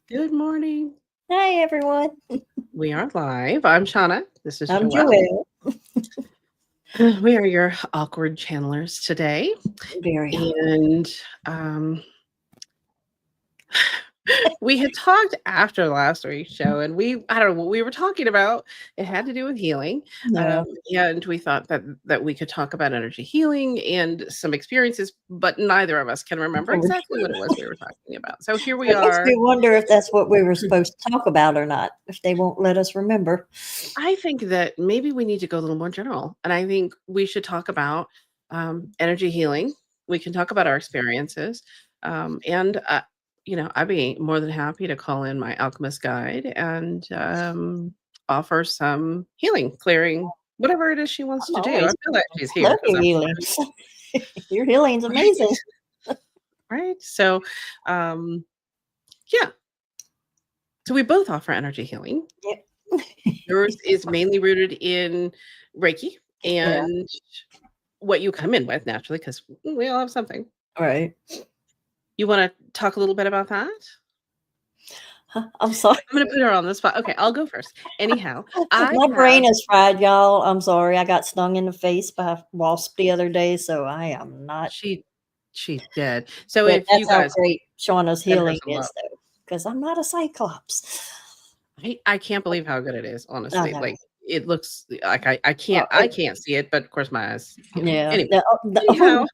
Good morning. Hi, everyone. We are live. I'm Shauna. This is I'm Joelle. Joelle. We are your awkward channelers today. Very And um, we had talked after last week's show, and I don't know what we were talking about. It had to do with healing. yeah. And we thought that we could talk about energy healing and some experiences, but neither of us can remember exactly what it was we were talking about. So here we It makes are. me wonder if that's what we were supposed to talk about or not, if they won't let us remember. I think that maybe we need to go a little more general, and I think we should talk about energy healing. We can talk about our experiences, and I'd be more than happy to call in my alchemist guide and offer some healing, clearing, whatever it is she wants I'm to do. I always feel like she's here love because your I'm healings. Your healing's amazing. right. So, um, yeah. So we both offer energy healing. Yep. Yours is mainly rooted in Reiki Yeah. and what you come in with naturally, because we all have something. Right. You wanna talk a little bit about that? I'm sorry. I'm gonna put her on the spot. Okay, I'll go first. Anyhow, I My have brain is fried, y'all. I'm sorry. I got stung in the face by a wasp the other day, so I am not. she she did. So But if you that's how guys great Shauna's send her healing some love. is, though, because I'm not a cyclops. I can't believe how good it is, I honestly. know. Like, it looks like I can't Well, I can't see it, but of course my eyes. yeah. Anyway, The anyhow,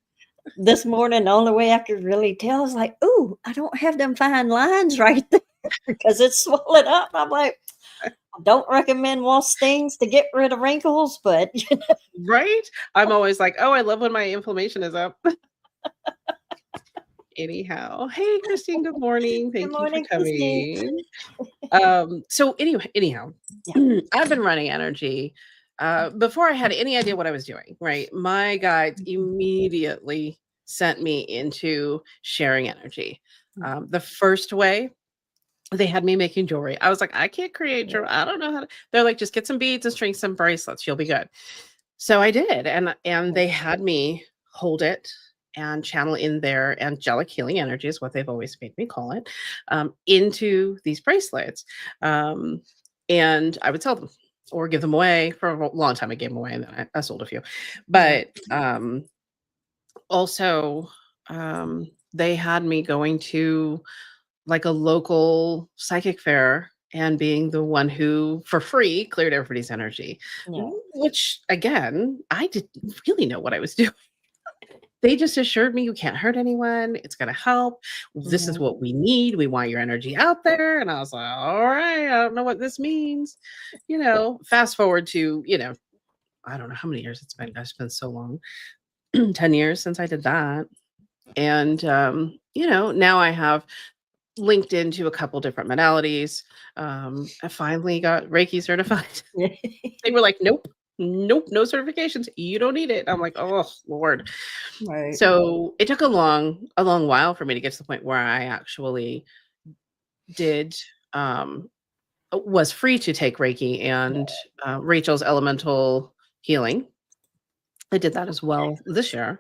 this morning, the only way I could really tell is like, "Ooh, I don't have them fine lines right there because it's swollen up." I'm like, I don't recommend wasp stings to get rid of wrinkles, but right? I'm always like, "Oh, I love when my inflammation is up." Anyhow, hey, Christine, good morning. good Thank you for morning, Christine. coming. So anyhow, Yeah, I've been running energy before I had any idea what I was doing, right? My guides immediately sent me into sharing energy. The first way they had me making jewelry. I was like, I can't create jewelry. I don't know how to. They're like, just get some beads and string some bracelets. You'll be good. So I did, and they had me hold it and channel in their angelic healing energy is what they've always made me call it, into these bracelets. Um, and I would sell them or give them away. For a long time I gave them away, and then I sold a few. yeah, But also, they had me going to like a local psychic fair and being the one who for free cleared everybody's energy, yeah, which again I didn't really know what I was doing. They just assured me you can't hurt anyone, it's going to help, this is mhm, what we need, we want your energy out there. And I was like, all right, I don't know what this means. Fast forward to, I don't know how many years it's been. Gosh, it's been so long. 10 years since I did that. And now I have linked into a couple different modalities. I finally got Reiki certified. yeah. They were like, nope, nope, no certifications. You don't need it. I'm like, oh Lord. Right. So it took a long while for me to get to the point where I actually did was free to take Reiki and Rachel's elemental healing. I did that as well this year.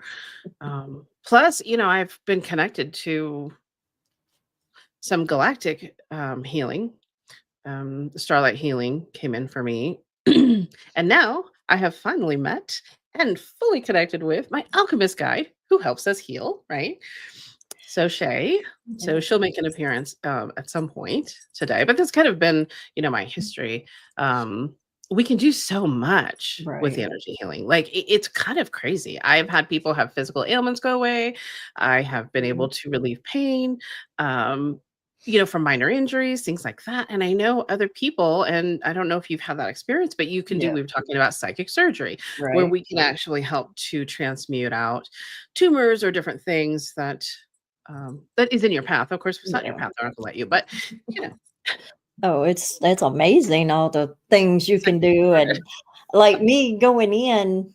Plus, I've been connected to some galactic healing. Starlight Healing came in for me. And now I have finally met and fully connected with my alchemist guide who helps us heal, right? So Shay. So Yeah. she'll make an appearance at some point today, but that's kind of been, my history. We can do so much with Right. the energy healing. Like it's kind of crazy. I've had people have physical ailments go away. I have been Mhm. able to relieve pain. Um, from minor injuries, things like that. And I know other people, and I don't know if you've had that experience, but Yeah. we were talking about psychic surgery, where Right. we can actually help to transmute out tumors or different things that is in your path. Of course, if it's not in your Yeah. path, they're not gonna let you, but you know, Oh, it's amazing all the things you it's like can do, and like me going in.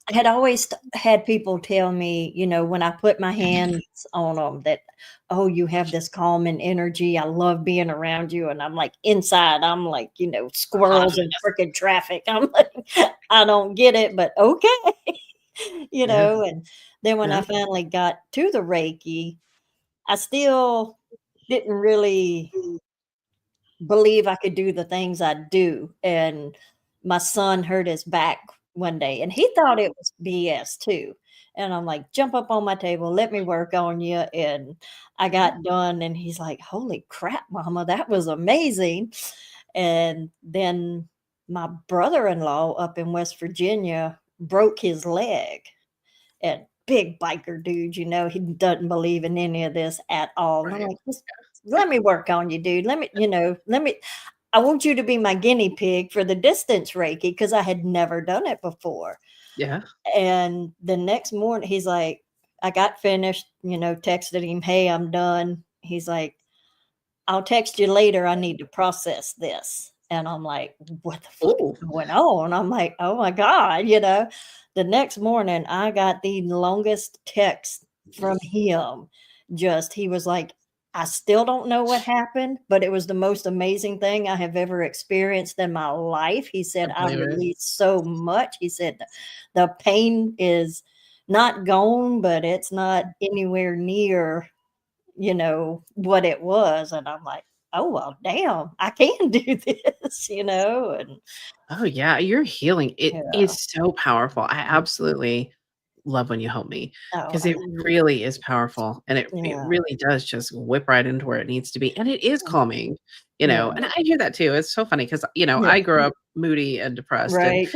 I had always had people tell me, when I put my hands on them that, "Oh, you have this calming energy. I love being around you." And I'm like, inside, I'm like, ah, squirrels in freaking traffic. I'm like, I don't get it, but okay. yeah, And then when I yeah. finally got to the Reiki, I still, didn't really believe I could do the things I do. And my son hurt his back one day and he thought it was BS too. And I'm like, jump up on my table, let me work on you. And I got done and he's like, holy crap, mama, that was amazing. And then my brother-in-law up in West Virginia broke his leg, and big biker dude, he doesn't believe in any of this at all. And I'm Right. like, just let me work on you, dude. I want you to be my guinea pig for the distance Reiki because I had never done it before. Yeah. And the next morning, he's like, I got finished, texted him, hey, I'm done. He's like, I'll text you later. I need to process this. And I'm like, what the fuck Oh, is going on? I'm like, oh my God, The next morning, I got the longest text from him. He was like, I still don't know what happened, but it was the most amazing thing I have ever experienced in my life. He I said, I believe it. released so much. He said, the pain is not gone, but it's not anywhere near what it was. And I'm like, oh, well, damn, I can do this, and Oh, yeah, your healing, it yeah. is so powerful. I absolutely love when you help me Oh, because it really is powerful, and it yeah. really does just whip right into where it needs to be, and it is calming, Yeah. and I hear that too. It's so funny because Yeah. I grew up moody and depressed and Right.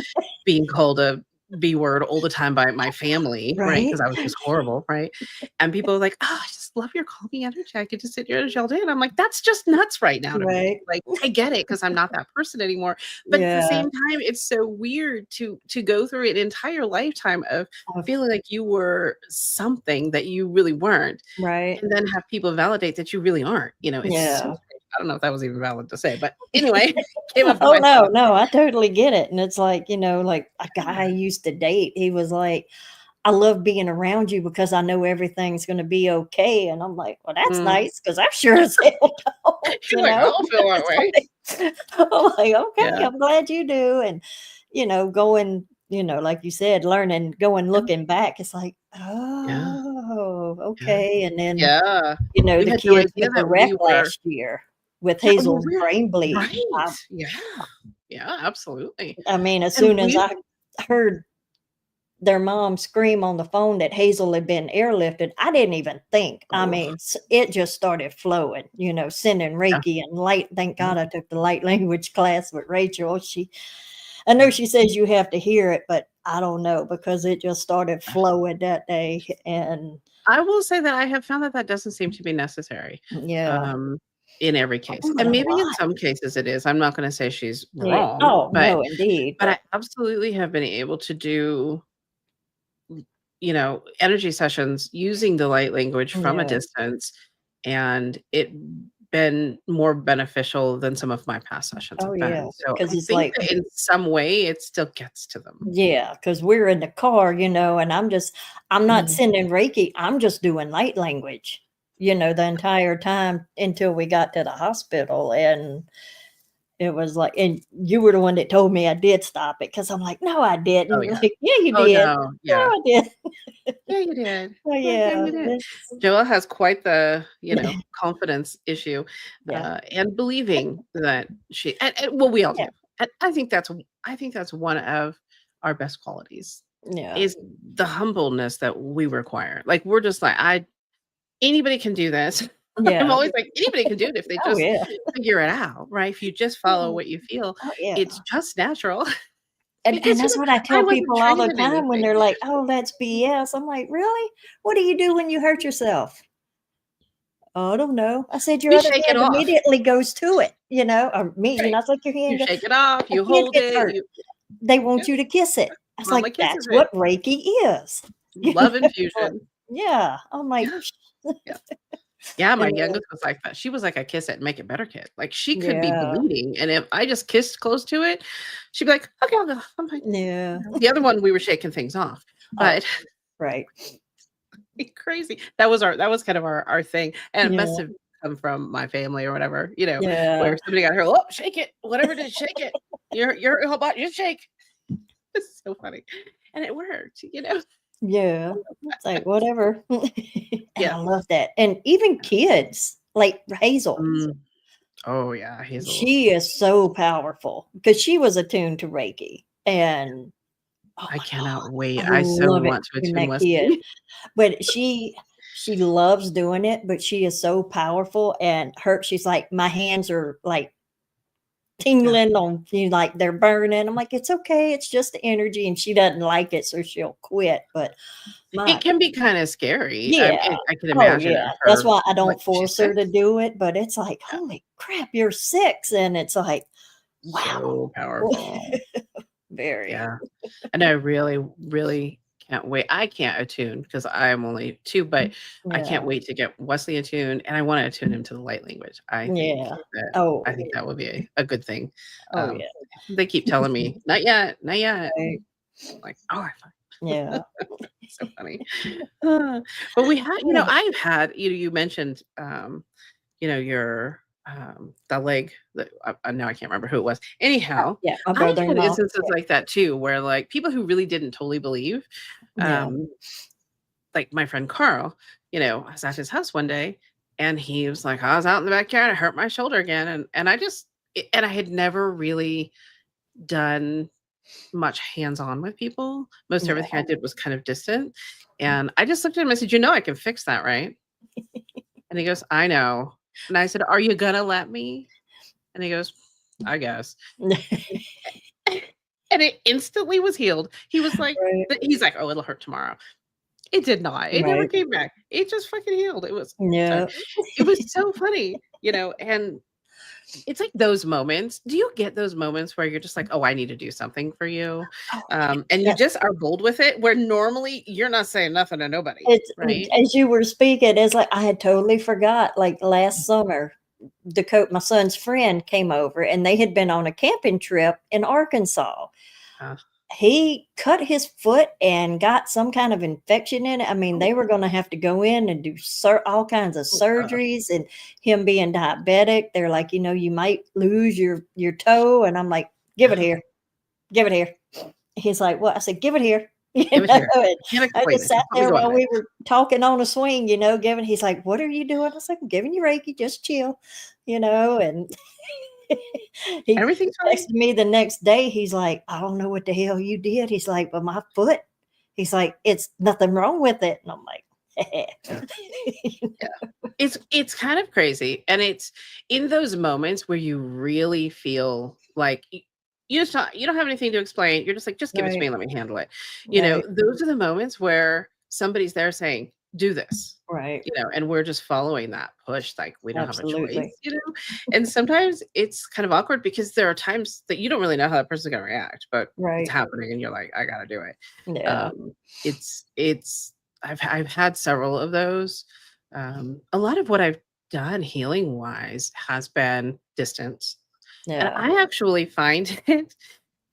being called a B word all the time by my family, right? Right. Because I was just horrible, right? And people are like, "Oh, I just love your calming energy. I get to sit here and all day." And I'm like, "That's just nuts right now to me." Right. Like, I get it because I'm not that person anymore. But at the Yeah. same time, it's so weird to go through an entire lifetime of Of feeling like you were something that you really weren't, right. and then have people validate that you really aren't. It's so Yeah. strange. I don't know if that was even valid to say, but anyway, came up in Oh, my no, thoughts. no, I totally get it. And it's like, like a guy I used to date, he was like, I love being around you because I know everything's going to be okay. And I'm like, well, that's Mm. nice because I sure as hell don't, He's like, "I don't feel that It's way." I'm like, okay, Yeah, I'm glad you do. And, going, like you said, learning, going, yeah, looking back, it's like, yeah, oh, yeah, okay. And then, yeah. We the had no kid idea took a that wreck we were last year with yeah, well, Hazel's we're brain bleed. right. Yeah, yeah, absolutely. I mean, as And soon as we I heard their mom scream on the phone that Hazel had been airlifted, I didn't even think. I oh, mean, it just started flowing, sending yeah, Reiki and light. Thank yeah, God I took the light language class with Rachel. I know yeah, she says you have to hear it, but I don't know because it just started yeah. flowing that day. And I will say that I have found that that doesn't seem to be necessary, yeah, um, in every case, oh, but and a maybe in lot. some cases it is. I'm not gonna say she's Yeah. wrong, Oh, no, indeed. but I But absolutely have been able to do energy sessions using the light language from a yeah. distance, and it been more beneficial than some of my past sessions Oh, have yeah. been. So Because I it's think like, that in some way it still gets to them. yeah, because we're in the car, and I'm not Mhm. sending Reiki, I'm just doing light language, the entire time until we got to the hospital. And it was like, and you were the one that told me I did stop it because I'm like, no, I Oh, didn't. yeah. Like, yeah, you Oh, did. no. No, Yeah. I did. Yeah, you did. So Yeah, yeah, you did. it's Joelle has quite the, confidence issue, yeah, and believing that and well, we all do. yeah, And I think that's one of our best qualities yeah, is the humbleness that we require. Like, we're just like, I anybody can do this. I'm yeah. always like, anybody can do it if they Oh, just yeah. figure it out, right? If you just follow what you feel, Oh, yeah. it's just natural And because, that's what I I tell wasn't people all trained the in time when anything. they're like, "Oh, that's BS." I'm like, "Really? What do you do when you hurt yourself?" "Oh, I don't know." I said, "Your You other shake it hand off, immediately goes to it, or me, right? it's like your You hand goes, shake it off, a you kid hold gets it, hurt. They yeah, want you to kiss it. I was like, mama kisses "That's it. what Reiki is." Love But infusion. yeah, I'm like, Yeah, yeah. Yeah, my and then youngest was like that. She was like a kiss it and make it better kid. Like, she could be yeah, bleeding, and if I just kissed close to it, she'd be like, "Okay, I'll go. I'm fine." yeah. The other one, we were shaking things off, Oh, but right. crazy. That was kind of our thing, and it must Yeah, have come from my family or whatever, yeah, where somebody got hurt, "Oh, shake it. Whatever it is, shake it. Your whole body, just shake." It's so funny, and it worked. yeah. It's like, whatever. And Yeah. I love that. And even kids. like Hazel. Mm. Oh, yeah, Hazel. She is so powerful because she was attuned to Reiki, and oh I my cannot god, wait. I I so love it want to in attune that kid. Wesley. But she loves doing it, but she is so powerful, and she's like, "My hands are, like, Yeah. tingling on you, like, they're burning." I'm like, "It's okay, it's just the energy," and she doesn't like it, so she'll quit, but It my can be kinda scary. yeah. I can Oh, imagine yeah. That's her, why I what, don't she's force her 6? to do it, but it's like, Yeah. "Holy crap, you're 6," and it's like, "Wow." So powerful. Very. Yeah. And I really, really can't wait. I can't attune because I'm only 2, but I can't Yeah. wait to get Wesley attuned, and I wanna attune him to the light language. Yeah. That I Oh, think that would be a good thing. oh, yeah. They keep telling me, "Not yet, not yet." Right. I'm like, "Alright, fine." Yeah. So funny. Uh, but we had, I've had, you mentioned, your, the leg that, now I can't remember who it was. Anyhow, Yeah, my I've had brother-in-law. instances like that too, where, like, people who really didn't totally believe, Yeah. um, like my friend Carl, I was at his house one day and he was like, I was out in the backyard, I hurt my shoulder again. And I had never really done much hands-on with people. Most Yeah. everything I did was kind of distant. And I just looked at him and said, I can fix that, right? And he goes, I know. And I said, are you gonna let me? And he goes, I guess. And it instantly was healed. He was like, Right. he's like, oh, it'll hurt tomorrow. It did not. It never Right. came back. It just fucking healed. It was sorry. Yeah. It was so funny, and it's like those moments. Do you get those moments where you're just like, "Oh, I need to do something for you," Oh, and you yeah. just are bold with it, where normally you're not saying nothing to nobody, It's right? as you were speaking, it's like I had totally forgot, like, last summer, my son's friend came over, and they had been on a camping trip in Arkansas. Uh, He cut his foot and got some kind of infection in it. I mean, oh, they were gonna have to go in and do all kinds of oh gosh. surgeries, and him being diabetic, they're like, "You might lose your toe," and I'm like, "Give it here. Give it here." He's like, "What?" I said, "Give it here." Give it here. And I can't I explain just it. sat Just let me there go while at it. we were talking on a swing, giving he's like, "What are you doing?" I was like, "I'm giving you Reiki, just chill," and he Everything's fine. texted me the next day, he's like, "I don't know what the hell you did." He's like, "But my foot," he's like, "It's nothing wrong with it." And I'm like, Yeah. Yeah. It's kind of crazy, and it's in those moments where you really feel like you don't have anything to explain. You're just like, "Just give it to Right, me and let me handle it." right, Those are the moments where somebody's there saying, "Do this." right. And we're just following that push, like, we don't have a Absolutely. choice. And sometimes it's kind of awkward because there are times that you don't really know how that person's gonna react, but it's Right. happening and you're like, "I gotta do it." Yeah. Um, it's I've had several of those. A lot of what I've done healing wise has been distance. And Yeah. I actually find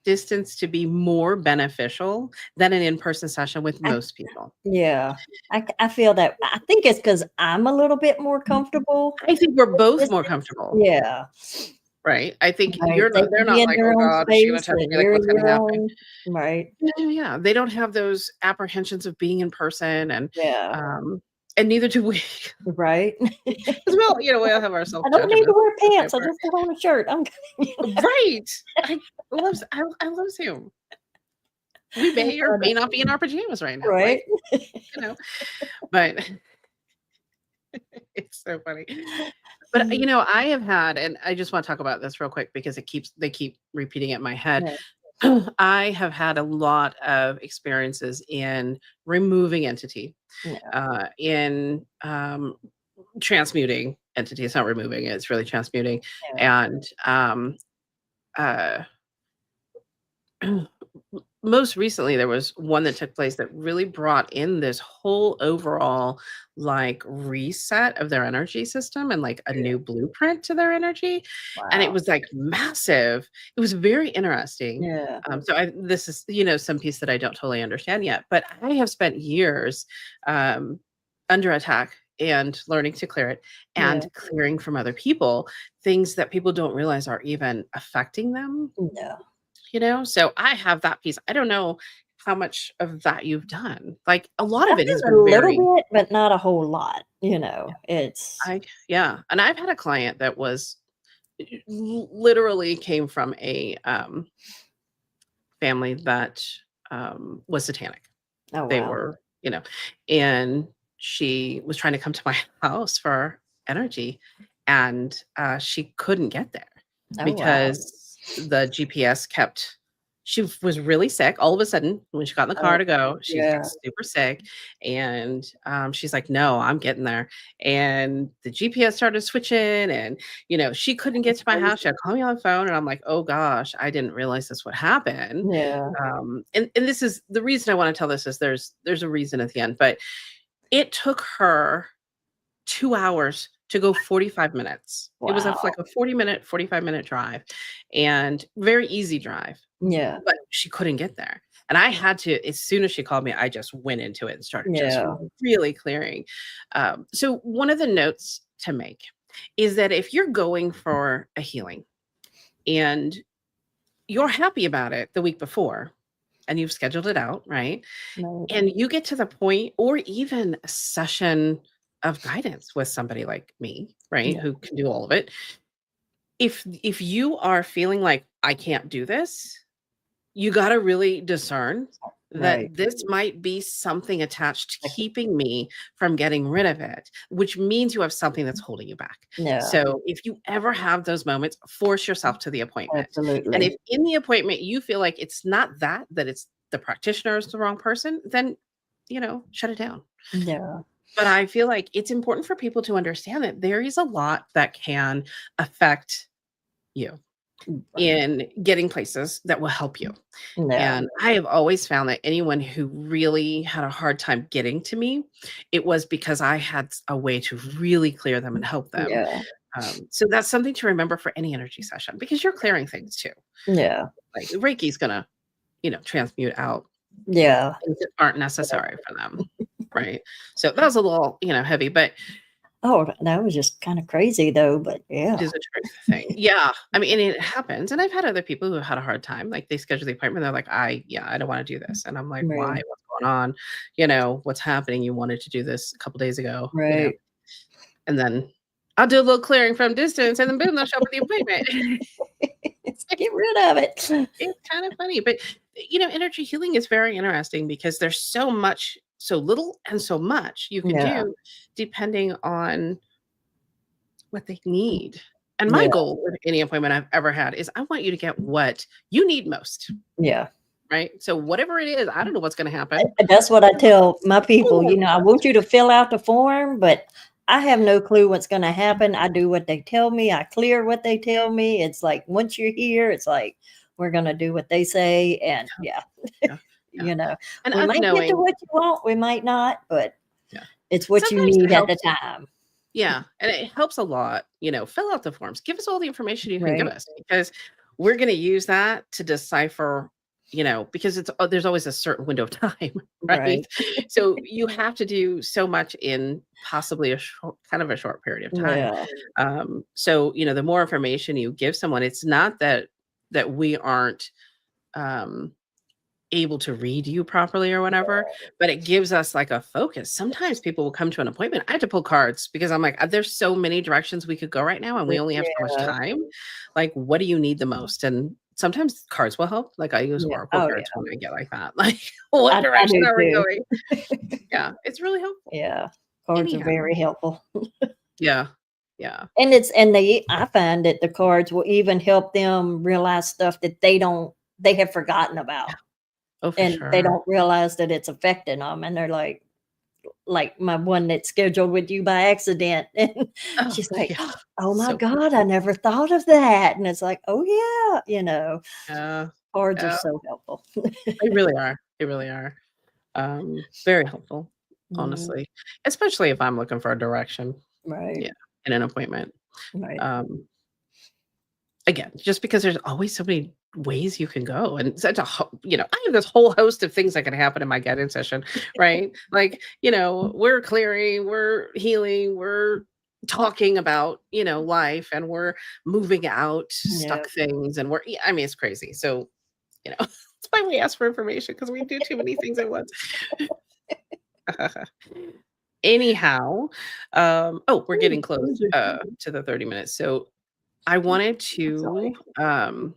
distance to be more beneficial than an in-person session with I most people. yeah. I feel that I think it's because 'cause I'm a little bit more comfortable I think we're with both more distance. comfortable, Yeah. right? I think Right. They they're can be not in like, their "Oh own god, is she gonna space touch and me? Like, you're what's in gonna your happen?" own. Right. Yeah, yeah, yeah. They don't have those apprehensions of being in person, Yeah. and neither do we. Right. 'Cause we all have our I don't need to self-judgments wear that they pants, I wear. just put on a shirt. I'm Right. I love Zoom. We may or may not be in our pajamas right now, right? like, you know, but it's so funny. But, Mm, I have had, and I just wanna talk about this real quick because they keep repeating it in my head. yeah, I have had a lot of experiences in removing entity, yeah, in, transmuting entity. It's not removing it, it's really transmuting, yeah, and, uh most recently there was one that took place that really brought in this whole overall, like, reset of their energy system and, like, a yeah. new blueprint to their energy, and it Wow. was, like, massive. It was very interesting. Yeah, So this is, some piece that I don't totally understand yet, but I have spent years, um, under attack and learning to clear it yeah, and clearing from other people things that people don't realize are even affecting them. yeah. So I have that piece. I don't know. how much of that you've done. Like, a lot of I've it has done a been little very bit, but not a whole lot, you know, it's I yeah, and I've had a client that was literally came from a, family that, was satanic. oh, They wow. were, and she was trying to come to my house for energy, and, she couldn't get there Oh, wow. because the GPS kept she was really sick. All of a sudden, when she got in the car Oh, to go, she got yeah. super sick, and, she's like, "No, I'm getting there." And the GPS started switching, and, she couldn't get That's to my house. She crazy. had to call me on the phone, and I'm like, "Oh gosh, I didn't realize this would happen." Yeah. And this is the reason I wanna tell this is there's a reason at the end, but it took her 2 hours to go 45 minutes. It was Wow. like a 40-minute, 45-minute drive, and very easy drive, Yeah. but she couldn't get there. And I had to as soon as she called me, I just went into it and started just Yeah. really clearing. So one of the notes to make is that if you're going for a healing and you're happy about it the week before and you've scheduled it out, right? Right. And you get to the point or even a session of guidance with somebody like me, right, Yeah. who can do all of it. If you are feeling like I can't do this, you gotta really discern Right. that this might be something attached to Like, keeping me from getting rid of it, which means you have something that's holding you back. yeah, So, if you ever have those moments, force yourself to the appointment. And if absolutely. in the appointment you feel like it's not that it's the practitioner is the wrong person, then, shut it down. Yeah. But I feel like it's important for people to understand that there is a lot that can affect you Right. in getting places that will help you. Yeah. And I have always found that anyone who really had a hard time getting to me, it was because I had a way to really clear them and help them. Yeah. So that's something to remember for any energy session because you're clearing things too. Yeah. Like Reiki's gonna, transmute out Yeah. things that aren't necessary for them. Right. So that was a little, heavy, but Oh, that was just kinda crazy though, but it yeah. is a truth thing. Yeah. I mean, and it happens. And I've had other people who had a hard time. Like they schedule the appointment. They're like, I don't want to do this. And I'm like, why? Right. What's going on? What's happening? You wanted to do this a couple days ago. Right. And then I'll do a little clearing from distance and then boom, they'll show up at the appointment. Get rid of it. It's kind of funny. But, energy healing is very interesting because there's so much, so little and so much you can Yeah. do depending on what they need. And my Yeah. goal with any appointment I've ever had is I want you to get what you need most, Yeah. right? So whatever it is, I don't know what's gonna happen. And that's what I tell my people, Oh, I want you to fill out the form, but I have no clue what's gonna happen. I do what they tell me, I clear what they tell me. It's like, once you're here, it's like, we're gonna do what they say, and yeah, yeah, yeah. you know, And we us might get to knowing what you want, we might not, but yeah. it's what you Sometimes it need at the helps time, yeah, and it helps a lot, fill out the forms. Give us all the information you can give right? us because we're gonna use that to decipher, because there's always a certain window of time, right? Right. So you have to do so much in possibly a kind of a short period of time. Yeah. So, the more information you give someone, it's not that we aren't um able to read you properly or whatever, but it gives us like a focus. Sometimes people will come to an appointment. I had to pull cards because I'm like, there's so many directions we could go right now, and we only have so much Yeah. time. Like, what do you need the most? And sometimes cards will help. Like I use Yeah. oracle Oh, cards yeah. when I get like that. Like, what I direction do are we too. going? Yeah, it's really helpful. Yeah. Cards are Anyhow, very helpful. yeah, yeah. And I find that the cards will even help them realize stuff that they have forgotten about, Oh, for and they sure. don't realize that it's affecting them, and they're like my one that's scheduled with you by accident, and Oh, she's like, yeah. "Oh my So god, I never thought of that," and it's like, "Oh, yeah," yeah, cards are yeah. so helpful. They really are. They really are. Very helpful, Mhm. honestly, especially if I'm looking for a direction. Right, Yeah, in an appointment. right. Um, again, just because there's always so many ways you can go and such I have this whole host of things that can happen in my guidance session, right? Like, we're clearing, we're healing, we're talking about, life and we're moving out Yeah, stuck things and I mean, it's crazy. So, you know, That's why we ask for information because we do too many things at once. Anyhow, oh, we're getting close, to the 30 minutes. So I wanted I'm sorry. to,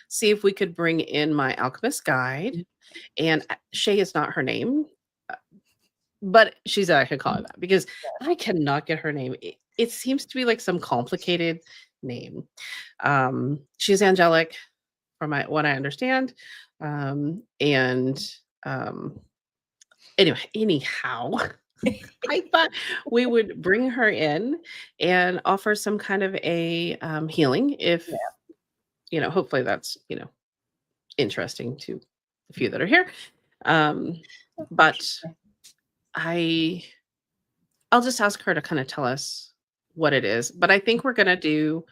see if we could bring in my alchemist guide, and, Shay is not her name, uh, but she's I could call her that because I cannot get her name. It seems to be like some complicated name. She's angelic from what I understand, and, um, anyway, anyhow, I thought we would bring her in and offer some kind of a, healing if, Yeah. hopefully that's, interesting to the few that are here. Um, but I I'll just ask her to kinda tell us what it is, but I think we're gonna do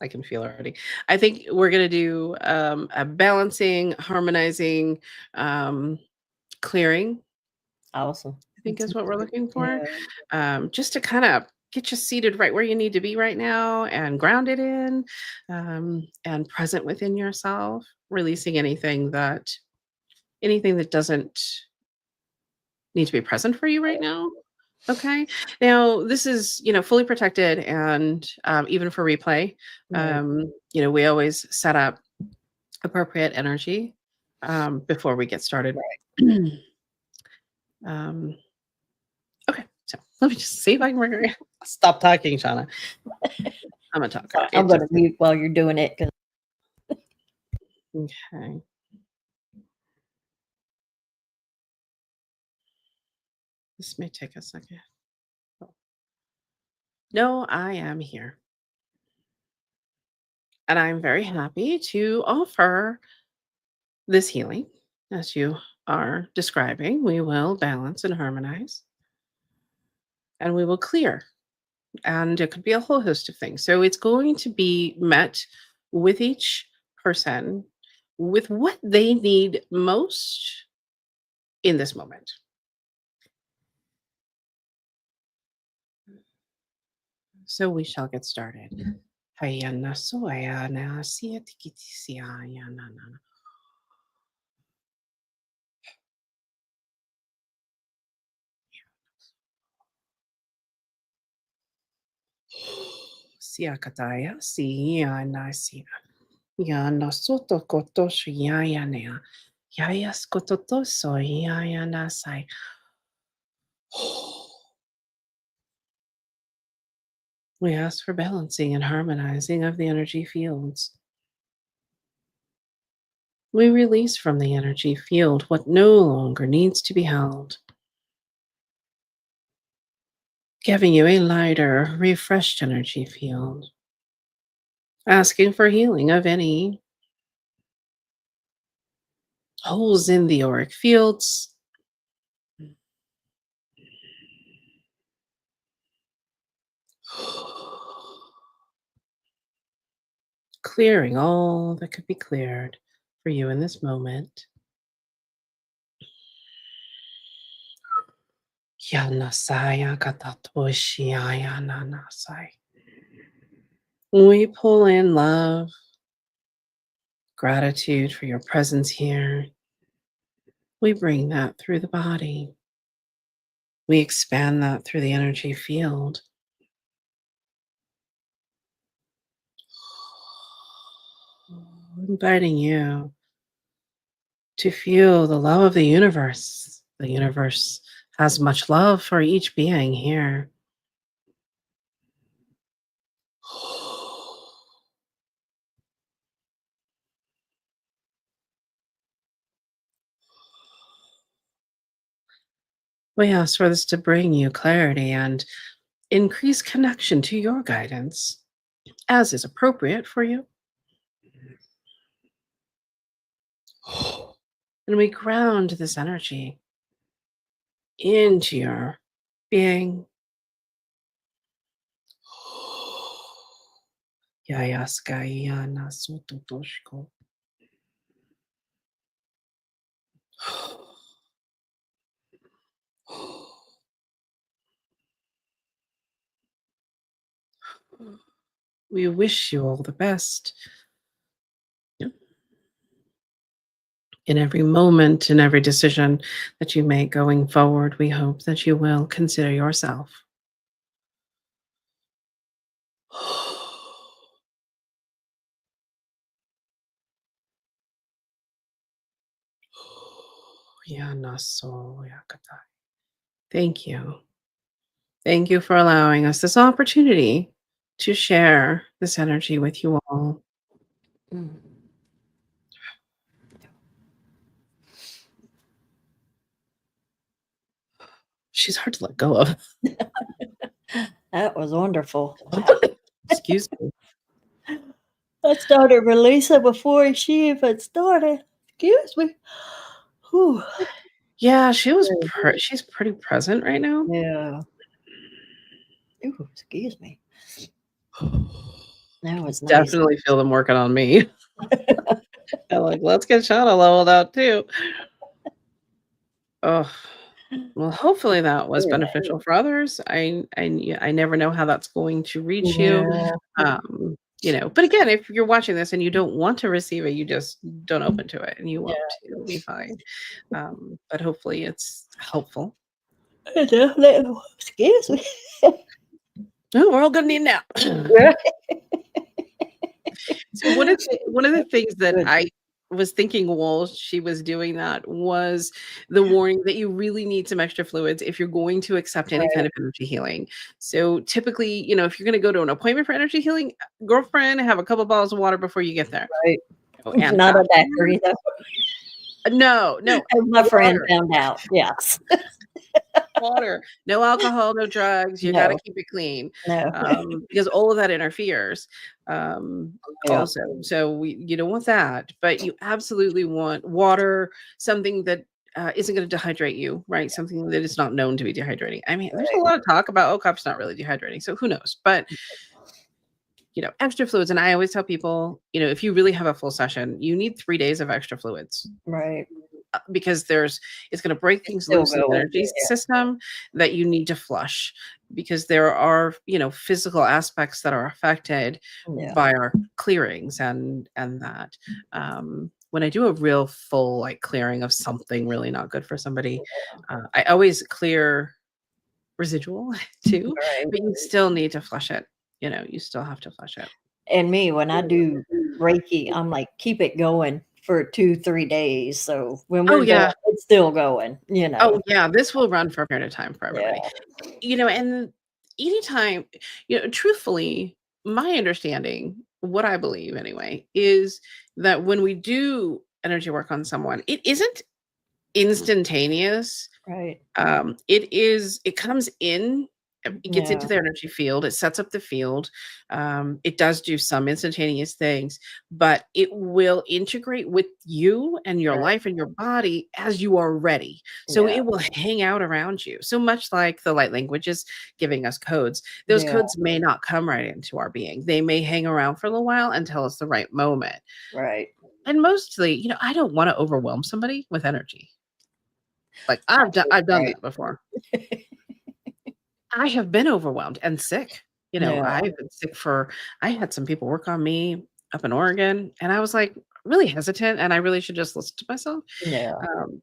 I can feel it already. I think we're gonna do, a balancing, harmonizing, um, clearing, Awesome. I think That is what we're sounds looking good. for, just to kinda get you seated right where you need to be right now and grounded in, and present within yourself, releasing anything that doesn't need to be present for you right now. Okay. Now, this is, fully protected and even for replay, Right. we always set up appropriate energy before we get started. Right. um, okay. So let me just see if I can work it. Stop talking, Shauna. I'm a talker. So I'm It just, gonna mute while you're doing it 'cause okay. This may take a second. No, I am here. And I'm very happy to offer this healing, as you are describing. We will balance and harmonize, and we will clear. And it could be a whole host of things. So it's going to be met with each person with what they need most in this moment. So we shall get started. Hayana soyana siatikitisiayana. Siakataya siana sia. Yana soto kotosh yayanea. Yayas kototoso yayana sai. We ask for balancing and harmonizing of the energy fields. We release from the energy field what no longer needs to be held, giving you a lighter, refreshed energy field, asking for healing of any holes in the auric fields, clearing all that could be cleared for you in this moment. Yanasaya katatoshiyaya nanasai. We pull in love, gratitude for your presence here. We bring that through the body. We expand that through the energy field. Inviting you to feel the love of the universe. The universe has much love for each being here. We ask for this to bring you clarity and increase connection to your guidance as is appropriate for you. And we ground this energy into your being. Yayaskayana sototoshko. We wish you all the best. In every moment, in every decision that you make going forward, we hope that you will consider yourself. Yeah, naso, yakata. Thank you. Thank you for allowing us this opportunity to share this energy with you all. Mm. She's hard to let go of. That was wonderful. Excuse me. I started releasing before she even started. Excuse me. Whew. Yeah, she's pretty present right now. Yeah. Ooh, excuse me. That was nice. Definitely feel them working on me. I'm like, let's get Shauna leveled out too. Oh, well, hopefully that was Yeah. beneficial for others. Yeah, I never know how that's going to reach you. Yeah. But again, if you're watching this and you don't want to receive it, you just don't open to it and you won't. It'll be fine. But hopefully it's helpful. Excuse me. Oh, we're all gonna need a nap. Right. So one of the things that Good. I was thinking while she was doing that was the warning that you really need some extra fluids if you're going to accept any kind Right. of energy healing. So typically, if you're going to go to an appointment for energy healing, girlfriend, have a couple bottles of water before you get there. Right. And Not a fast daiquiri though. no, no, As my friend water. found out. Yes. Water, no alcohol, no drugs. You got to No. keep it clean, No. because all of that interferes. Um, Yeah. Also, so you don't want that, but you absolutely want water, something that isn't going to dehydrate you, right? Something that is not known to be dehydrating. I mean, there's a Right. lot of talk about cup's not really dehydrating, so who knows? But extra fluids, and I always tell people, if you really have a full session, you need 3 days of extra fluids. Right. Because it's going to break It's things still loose in the going. energy system that you need to flush, because there are physical aspects that are affected Yeah. by our clearings and that when I do a real full like clearing of something really not good for somebody, I always clear residual too, Right. but you still need to flush it. You still have to flush it. And me, when I do Reiki, I'm like, keep it going for 2, 3 days. So when Oh we're done, yeah. it's still going. Oh yeah, this will run for a period of time for Yeah. everybody. And anytime, truthfully, my understanding, what I believe anyway, is that when we do energy work on someone, it isn't instantaneous. Right. It comes in, it gets into Yeah. their energy field, it sets up the field. It does do some instantaneous things, but it will integrate with you and your Right. life and your body as you are ready. So Yeah. it will hang out around you. So much like the light language is giving us codes, those Yeah. codes may not come right into our being. They may hang around for a little while until it's the right moment. Right. And mostly, I don't want to overwhelm somebody with energy. Like I've done Right. that before. I have been overwhelmed and sick. Yeah. I've been sick I had some people work on me up in Oregon, and I was like really hesitant, and I really should just listen to myself. Yeah.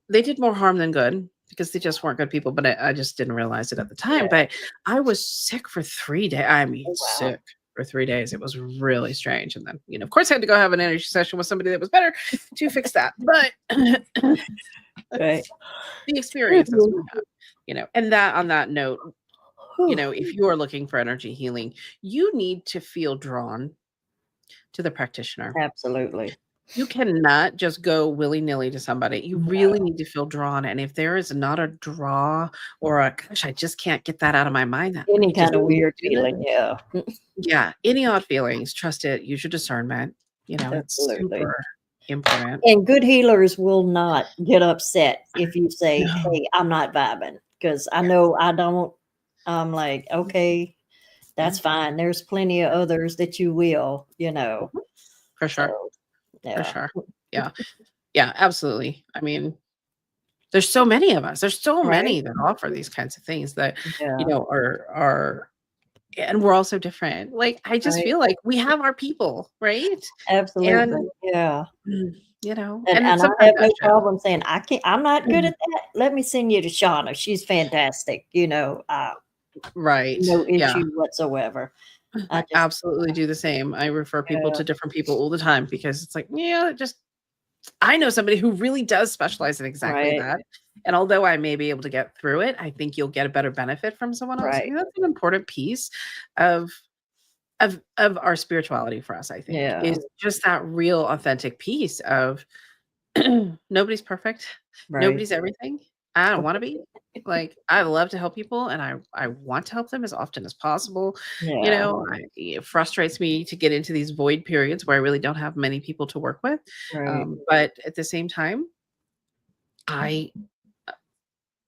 They did more harm than good because they just weren't good people, but I just didn't realize it at the time. Right. But I was sick for 3 days. I mean, Oh, wow. sick for 3 days. It was really strange. And then, of course, I had to go have an energy session with somebody that was better to fix that. But Right. the experiences we have, and that on that note, Whew. if you are looking for energy healing, you need to feel drawn to the practitioner. Absolutely. You cannot just go willy-nilly to somebody. You really need to feel drawn. And if there is not a draw or a gosh, I just can't get that out of my mind, that Any I just kind of can't weird do that. feeling. Yeah. Yeah, any odd feelings, trust it, use your discernment. It's Absolutely. super important. And good healers will not get upset if you say, No. "Hey, I'm not vibing," because I Yeah, know I don't. I'm like, "Okay, yeah, that's fine. There's plenty of others that you will." mhm, for sure, So, for yeah. sure. Yeah, yeah, absolutely. I mean, there's so many of us. There's so Right? many that offer these kinds of things that, Yeah. are and we're all so different. Like, I just Right. feel like we have our people, right? And, Absolutely. Yeah. and And it's I sometimes have that no shows. problem saying, I'm not good at that. Let me send you to Shauna. She's fantastic. Right. No Yeah. issue whatsoever. I I just, absolutely do the same. I refer people yeah, to different people all the time because it's like, yeah, just I know somebody who really does specialize in exactly right, that. And although I may be able to get through it, I think you'll get a better benefit from someone else. I right. think that's an important piece of of our spirituality for us, I think, Yeah, is just that real authentic piece of nobody's perfect. right. Nobody's everything. I don't want to be. Like, I love to help people and I want to help them as often as possible. Yeah, It frustrates me to get into these void periods where I really don't have many people to work with. right, But at the same time, I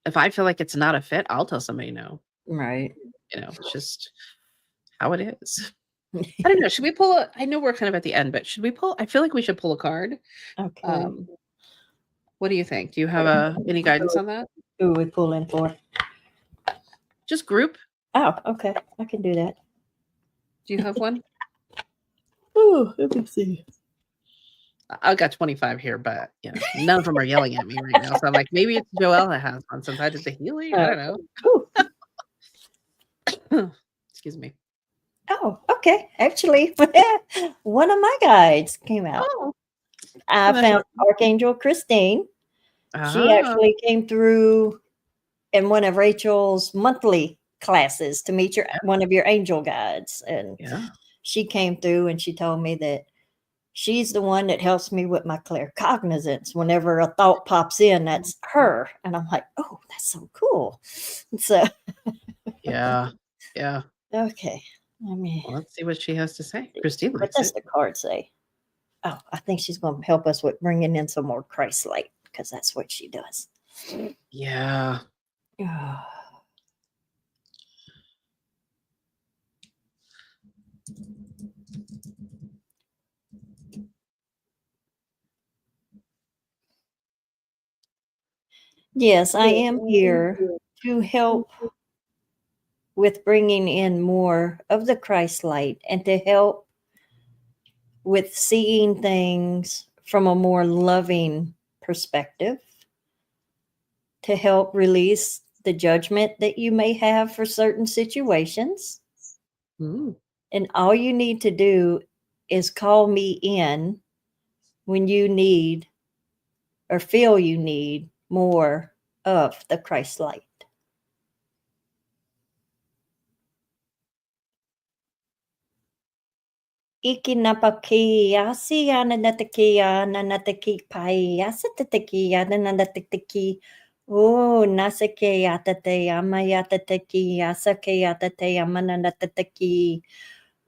if I feel like it's not a fit, I'll tell somebody no. right. It's just how it is. I don't know. Should we pull I know we're kind of at the end, but should we pull I feel like we should pull a card. Okay. Um, what do you think? Do you have any guidance Who on that? who are we pulling for? Just group? Oh, okay. I can do that. Do you have one? Oh, let me see. I've got 25 here, but none of them are yelling at me right now. So I'm like, maybe it's Joelle that has one since I did the healing. I Uh, don't ooh, know. Excuse me. oh, okay. Actually, one of my guides came out. Oh, I and that's found Archangel Christine. She ah, actually came through in one of Rachel's monthly classes to meet yeah, one of your angel guides. And yeah. she came through and she told me that she's the one that helps me with my claircognizance. Whenever a thought pops in, that's her. And I'm like, oh, that's so cool. So, Yeah. Yeah. okay. Let me Well, let's see what she has to say. see. Christine What likes does it. the card say? Oh, I think she's going to help us with bringing in some more Christ light because that's what she does. Yeah. Yes, I am here to help with bringing in more of the Christ light and to help with seeing things from a more loving perspective, to help release the judgment that you may have for certain situations. Mm. And all you need to do is call me in when you need or feel you need more of the Christ light. Ikinapaki asi ananataki ananataki pai asatataki ananataki. Oh, nasake atate amayatataki asake atate amananatataki.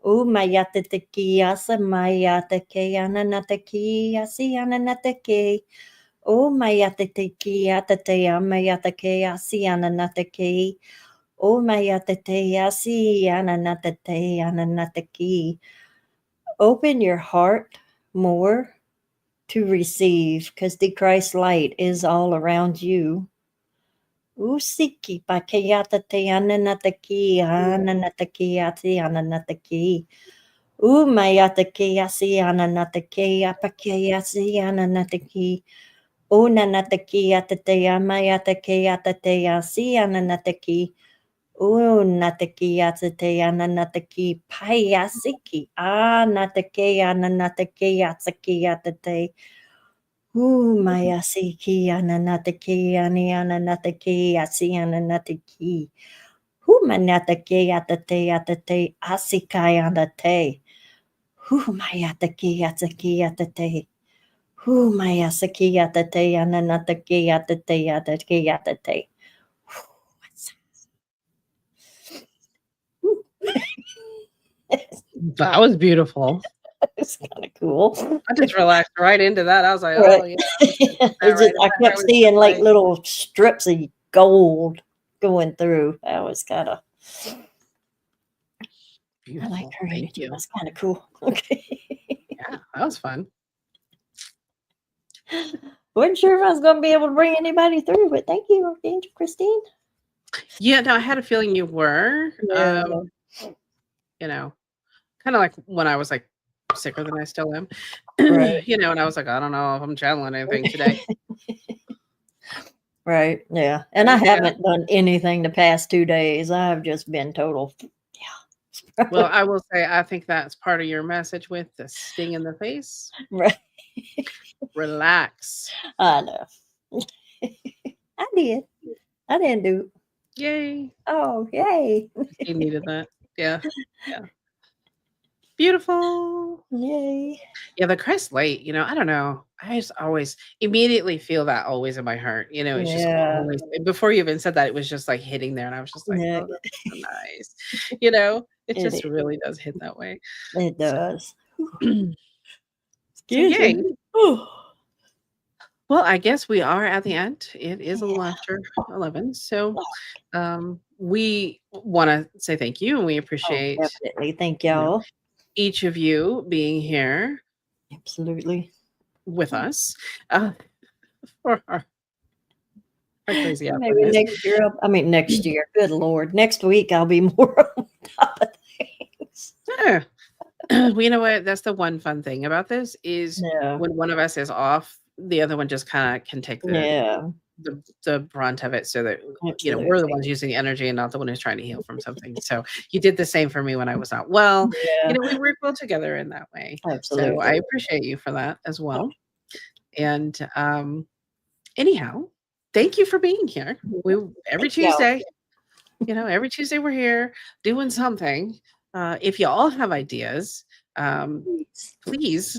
Oh, mayatataki asamayatake ananataki asi ananatake. Oh, mayatataki atate amayatake asi ananatake. Oh, mayatate asi ananatate ananataki. Open your heart more to receive because the Christ light is all around you. Usiki pakayata te ananataki ananataki ati ananataki. Umayata kayasi ananataki apakayasi ananataki. Unanataki atate amayata kayata te asi ananataki. Nataki yatsate ananataki payasiki anatake ananatake yatsaki yatate. Mayasiki ananatake ani ananatake yatsi ananataki. Manatake yatate yatate asikai anate. Mayatake yatsaki yatate. Mayasaki yatate ananatake yatate yatate yatate. That was beautiful. It's kind of cool. I just relaxed right into that. I was like, Right. oh yeah, just put that It's right just in I there. I kept was seeing just like like, little strips of gold going through. That was kind of I like beautiful. her Thank energy. you. That's kind of cool. Okay. Yeah, that was fun. Wasn't sure if I was going to be able to bring anybody through, but thank you, Archangel Christine. Yeah, no, I had a feeling you were. Yeah. you know, kind of like when I was like sicker than I still am, Right. you know, and I was like, I don't know if I'm channeling anything today. Right, yeah, and I Right? Yeah. haven't done anything the past 2 days. I've just been total yeah. Well, I will say, I think that's part of your message with the sting in the face. Right. Relax. I know. I did. I didn't do it. Yay. Oh, yay. You needed that. Yeah. Yeah. Beautiful. Yay. Yeah, the Christ light, you know, I don't know. I just always immediately feel that always in my heart. You know, it's just Yeah. always before you even said that, it was just like hitting there. And I was just like, Yeah, oh, that's so nice. You know, it it just is. really does hit that way. It So, does. so Excuse me. yay. Ooh. Well, I guess we are at the end. It is a Yeah. little after 11. So we want to say thank you and we Oh, appreciate, definitely. Thank you know, y'all. each of you being here Absolutely. with us for our crazy Maybe awkwardness. next year, next year, good lord, next week I'll be more on top of things. Yeah. Well, you know what? That's the one fun thing about this is Yeah. when one of us is off, the other one just kind of can take Yeah. the brunt of it so that, you know, we're the Absolutely. ones using the energy and not the one who's trying to heal from something. So you did the same for me when I was not well. You Yeah. know, we work well together in that way. So I Absolutely. appreciate you for that as Oh, well. And anyhow, thank you for being here. We every thank y'all. Tuesday, you know, every Tuesday we're here doing something. If you all have ideas, um, please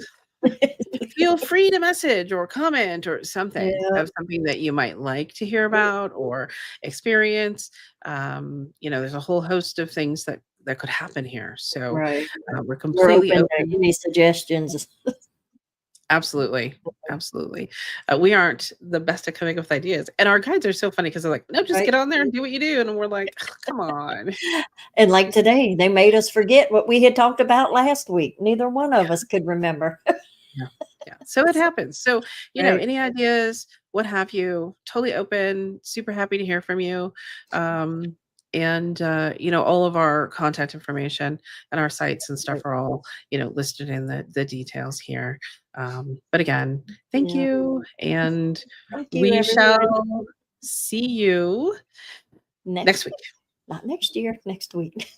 feel free to message or comment or something Yeah. of something that you might like to hear about or experience. You know, there's a whole host of things that could happen here. So Right. we're We're completely open to open. any suggestions. Absolutely. Absolutely. We aren't the best at coming up with ideas. And our guides are so funny because they're like, no, just Right. get on there and do what you do. And we're like, come on. And like today, they made us forget what we had talked about last week. Neither one of us could remember. Yeah. Yeah. So it happens. So, you know, Right. any ideas, what have you, totally open, super happy to hear from you. Um, and you know, all of our contact information and our sites and stuff Right. are all, you know, listed in the details here. But again, thank Yeah. you. And Thank you, we shall everyone. see you Next next week. Not next year, next week.